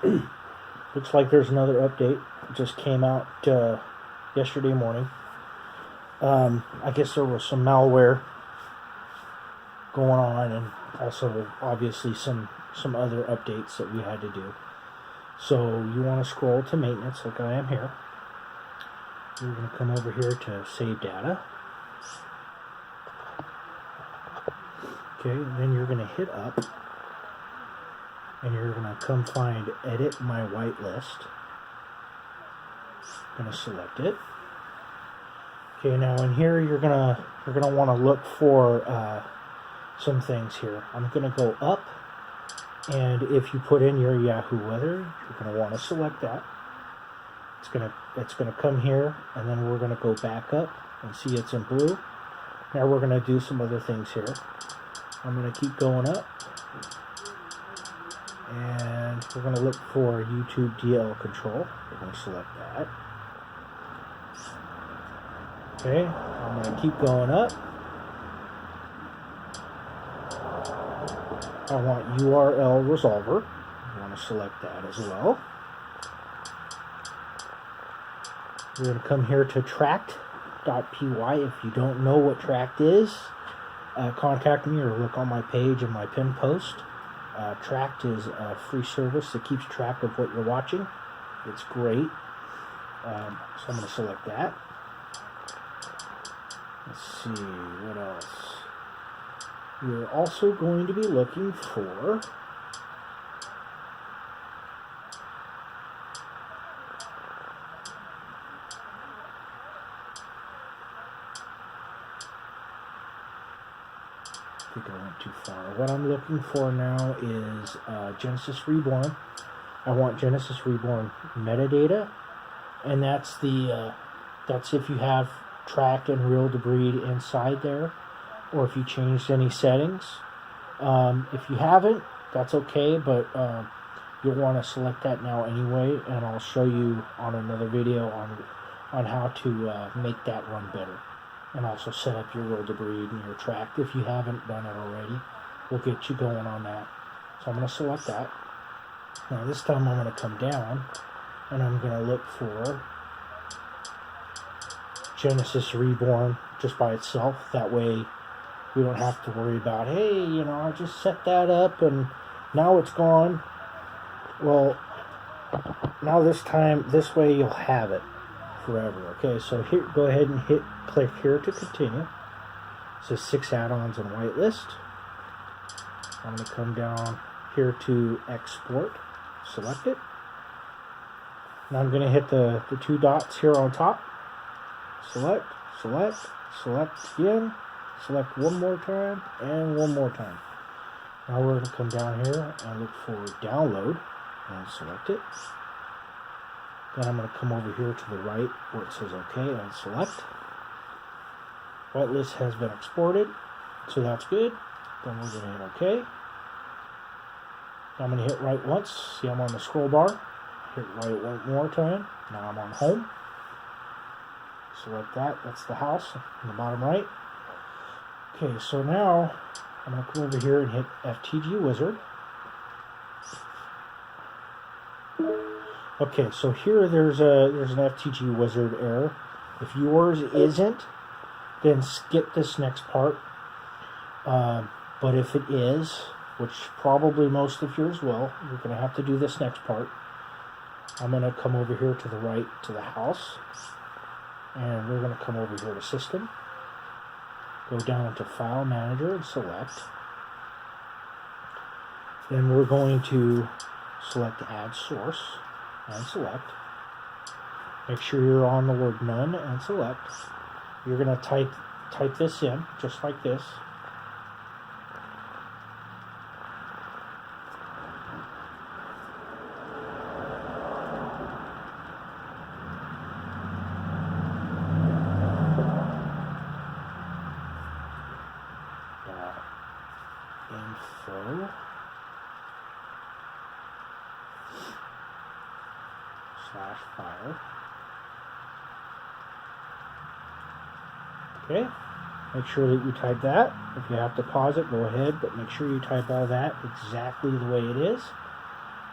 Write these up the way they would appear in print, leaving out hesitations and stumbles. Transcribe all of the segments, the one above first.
Looks like there's another update. It just came out yesterday morning. I guess there was some malware going on, and also obviously some other updates that we had to do. So you want to scroll to maintenance like I am here. You're going to come over here to save data. Okay, then you're going to hit up, and you're going to come find edit my whitelist. Going to select it. Okay, now in here you're gonna want to look for some things here. I'm going to go up, and if you put in your Yahoo Weather, you're going to want to select that. It's gonna come here, and then we're going to go back up and see it's in blue. Now we're going to do some other things here. I'm going to keep going up, and we're going to look for YouTube DL control. We're going to select that. Okay, I'm going to keep going up. I want URL resolver. I want to select that as well. We're going to come here to tract.py. If you don't know what Tract is, contact me or look on my page and my pin post. Tract is a free service that keeps track of what you're watching. It's great. So I'm going to select that. Let's see, what else? We're also going to be looking for I think I went too far. What I'm looking for now is Genesis Reborn. I want Genesis Reborn metadata, and that's if you have tracked and real debris inside there, or if you changed any settings. If you haven't, that's okay, but you'll want to select that now anyway, and I'll show you on another video on how to make that run better. And also set up your real debris in your tract if you haven't done it already. We'll get you going on that. So I'm going to select that. Now this time I'm going to come down, and I'm going to look for Genesis Reborn just by itself. That way we don't have to worry about, hey, I just set that up and now it's gone. Well, now this way you'll have it forever. Okay, so here, go ahead and click here to continue. It says 6 add-ons and whitelist. I'm going to come down here to export, select it. Now I'm going to hit the 2 dots here on top. Select again, select one more time, and one more time. Now we're going to come down here and look for download and select it. Then I'm going to come over here to the right where it says OK and select. Whitelist has been exported, so that's good. Then we're going to hit OK. Now I'm going to hit right once. See, I'm on the scroll bar. Hit right one more time. Now I'm on home. Select that. That's the house in the bottom right. Okay, so now I'm going to come over here and hit FTG Wizard. Okay, so here there's an FTG Wizard error. If yours isn't, then skip this next part. But if it is, which probably most of yours will, you're going to have to do this next part. I'm going to come over here to the right to the house. And we're going to come over here to System. Go down into File Manager and select. Then we're going to select Add Source and select. Make sure you're on the word None and select. You're going to type this in just like this. Info /file. Okay, make sure that you type that. If you have to pause it, go ahead, but make sure you type all that exactly the way it is.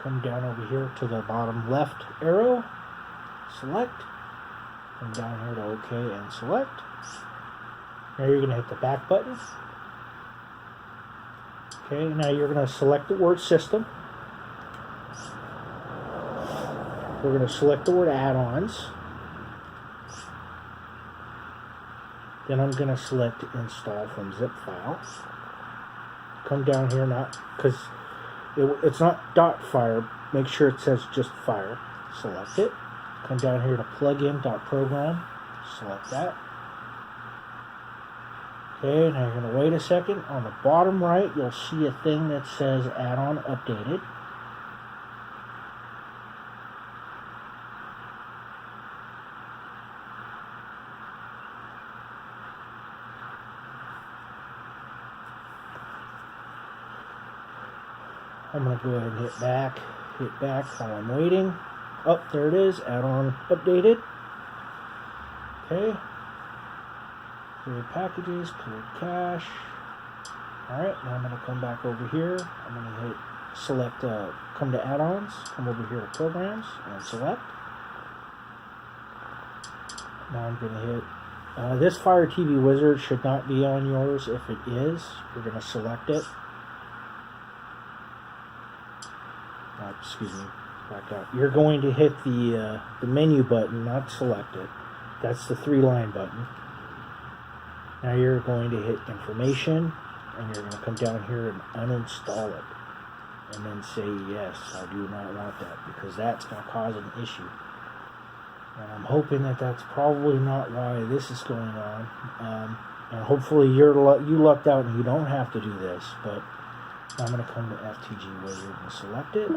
come down over here to the bottom left arrow, select, come down here to OK and select. Now you're going to hit the back button. Okay, now you're going to select the word system. We're going to select the word add-ons. Then I'm going to select install from zip file. Come down here, not because it's not .fire. Make sure it says just fire. Select it. Come down here to plugin.program. Select that. Okay, now you're going to wait a second. On the bottom right, you'll see a thing that says add-on updated. I'm going to go ahead and hit back while I'm waiting. Oh, there it is, add-on updated. Okay. Clear packages, clear cache. Alright, now I'm going to come back over here. I'm going to hit select, come to add-ons, come over here to programs, and select. Now I'm going to hit, this Fire TV Wizard should not be on yours. If it is, you're going to select it. Excuse me, back out. You're going to hit the menu button, not select it. That's the 3-line button. Now you're going to hit information, and you're going to come down here and uninstall it. And then say, yes, I do not want that, because that's going to cause an issue. And I'm hoping that that's probably not why this is going on. And hopefully you lucked out and you don't have to do this, but I'm going to come to FTG Wizard and select it,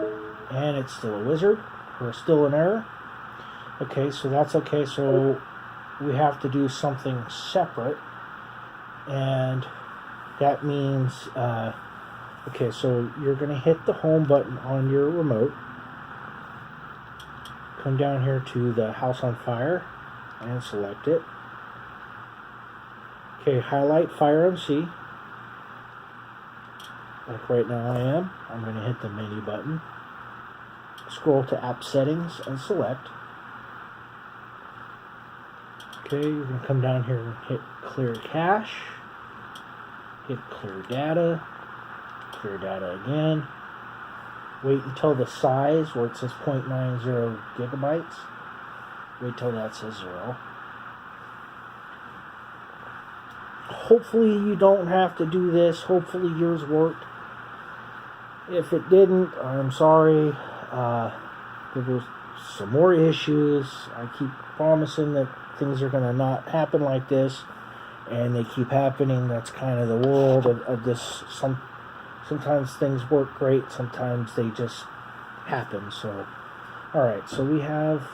and it's still a wizard. We're still in error. Okay, so that's okay. So we have to do something separate, and that means, okay, so you're going to hit the home button on your remote, come down here to the House on Fire, and select it. Okay, highlight Fire MC. Like right now I am. I'm going to hit the menu button, scroll to app settings and select. Okay, you're going to come down here and hit clear cache, hit clear data again. Wait until the size where it says 0.90 gigabytes. Wait till that says 0. Hopefully you don't have to do this. Hopefully yours worked. If it didn't, I'm sorry. There was some more issues. I keep promising that things are going to not happen like this, and they keep happening. That's kind of the world of this. Sometimes things work great, sometimes they just happen. So, alright, so we have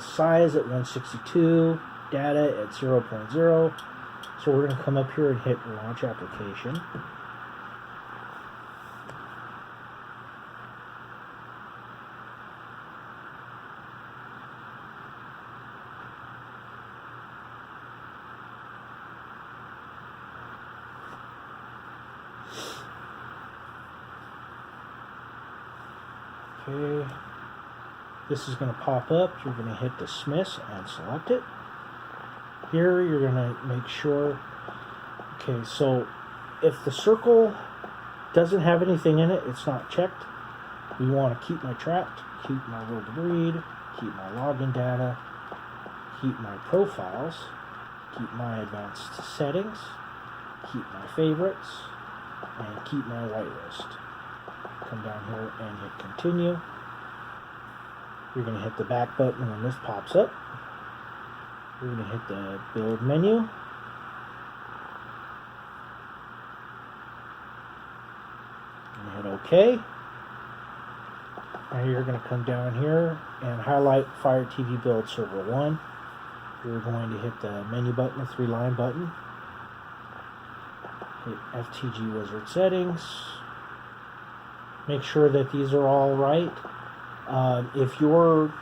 size at 162, data at 0.0. So we're going to come up here and hit launch application. Okay, this is going to pop up. You're going to hit dismiss and select it. Here you're going to make sure, okay, so if the circle doesn't have anything in it, it's not checked. We want to keep my trapped, keep my world of breed, keep my login data, keep my profiles, keep my advanced settings, keep my favorites, and keep my whitelist. Come down here and hit continue. You're going to hit the back button when this pops up. You're going to hit the build menu. And hit OK. Now you're going to come down here and highlight Fire TV Build Server 1. You're going to hit the menu button, the 3-line button. Hit FTG Wizard Settings. Make sure that these are all right. If you're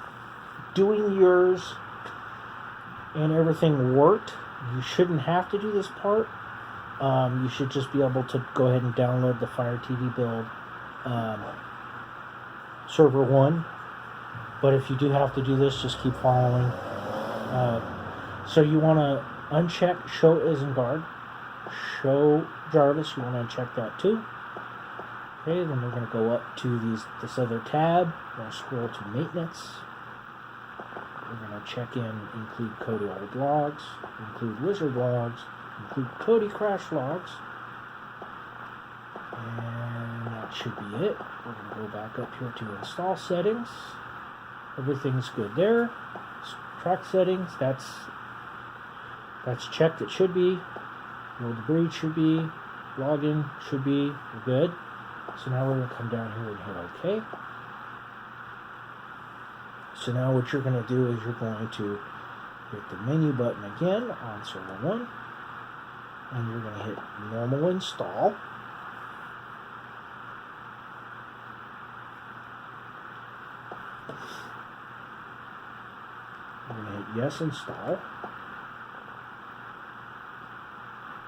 doing yours and everything worked, you shouldn't have to do this part. You should just be able to go ahead and download the Fire TV Build server 1. But if you do have to do this, just keep following. So you want to uncheck Show Isengard. Show Jarvis, you want to uncheck that too. Okay, then we're going to go up to this other tab. We're going to scroll to Maintenance. We're going to check include Cody Old Logs, include Wizard Logs, include Cody Crash Logs. And that should be it. We're going to go back up here to Install Settings. Everything's good there. Track settings, that's checked. It should be. World Debris should be. Login should be. We're good. So now we're going to come down here and hit OK. So now what you're going to do is you're going to hit the menu button again on server 1. And you're going to hit normal install. We're going to hit yes install.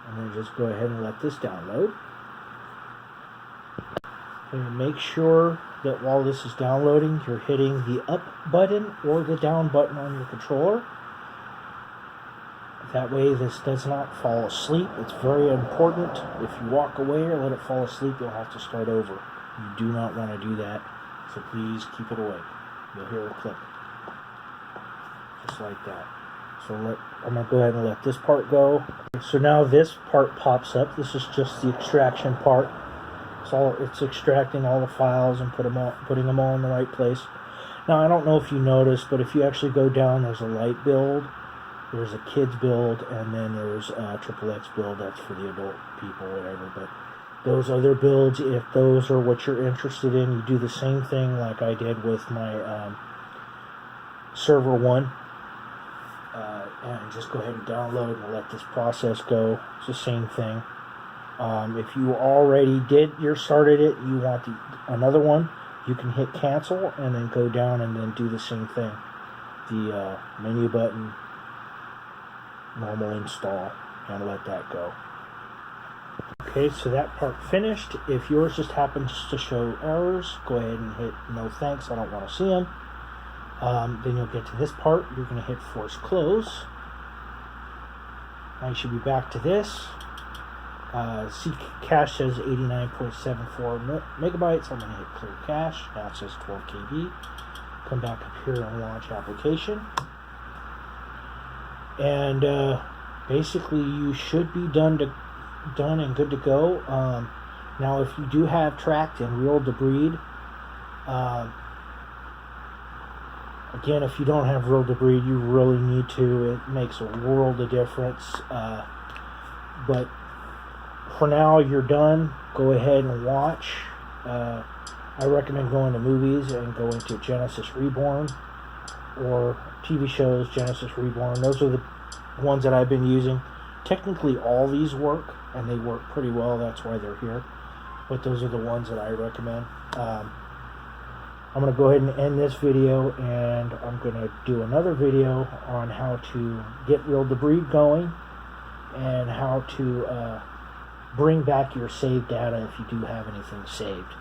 And then just go ahead and let this download. And make sure that while this is downloading, you're hitting the up button or the down button on your controller. That way this does not fall asleep. It's very important. If you walk away or let it fall asleep, you'll have to start over. You do not want to do that, so please keep it away. You'll hear a click. Just like that. So I'm going to go ahead and let this part go. So now this part pops up. This is just the extraction part. It's extracting all the files and putting them all in the right place. Now I don't know if you noticed, but if you actually go down, there's a light build, there's a kids build, and then there's a XXX build. That's for the adult people, whatever. But those other builds, if those are what you're interested in, you do the same thing like I did with my server 1. And just go ahead and download and let this process go. It's the same thing. If you already started it, you want another one, you can hit cancel and then go down and then do the same thing. The menu button, normal install, and let that go. Okay, so that part finished. If yours just happens to show errors, go ahead and hit no thanks, I don't want to see them. Then you'll get to this part. You're going to hit force close. Now you should be back to this. See, cache says 89.74 megabytes. I'm going to hit clear cache. Now it says 12 KB. Come back up here and launch application. And basically you should be done and good to go. Now if you do have tracked and real debris, again, if you don't have real debris, you really need to. It makes a world of difference. But for now, you're done. Go ahead and watch. I recommend going to movies and going to Genesis Reborn or TV shows, Genesis Reborn. Those are the ones that I've been using. Technically, all these work, and they work pretty well. That's why they're here. But those are the ones that I recommend. I'm going to go ahead and end this video, and I'm going to do another video on how to get real debris going and how to bring back your saved data if you do have anything saved.